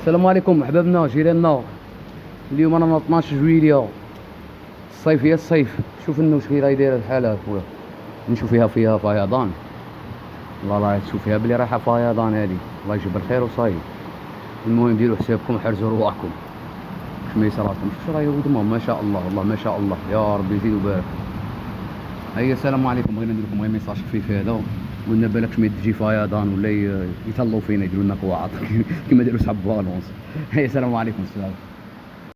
السلام عليكم احبابنا جيراننا. اليوم رانا 12 جويلية، الصيف يا الصيف. شوف لنا واش راهي دايره الحاله خويا. نشوف فيها فيضان، والله راه تشوف فيها بلي رايحه فيضان هادي. الله يجبر الخير وصايب. المهم ديروا حسابكم، حرزوا رواحكم، حمي راسكم. شوف راهي ودمهم ما شاء الله، والله ما شاء الله، يا ربي يزيد ويبارك. هيا السلام عليكم. بغينا ندير لكم غير ميساج خفيف هذا، قلنا بالك ما تجي فيضان ولا يتهلاو فينا يديروا لنا قواعط كيما داروا صحاب فالونس. هيا السلام عليكم. السلام.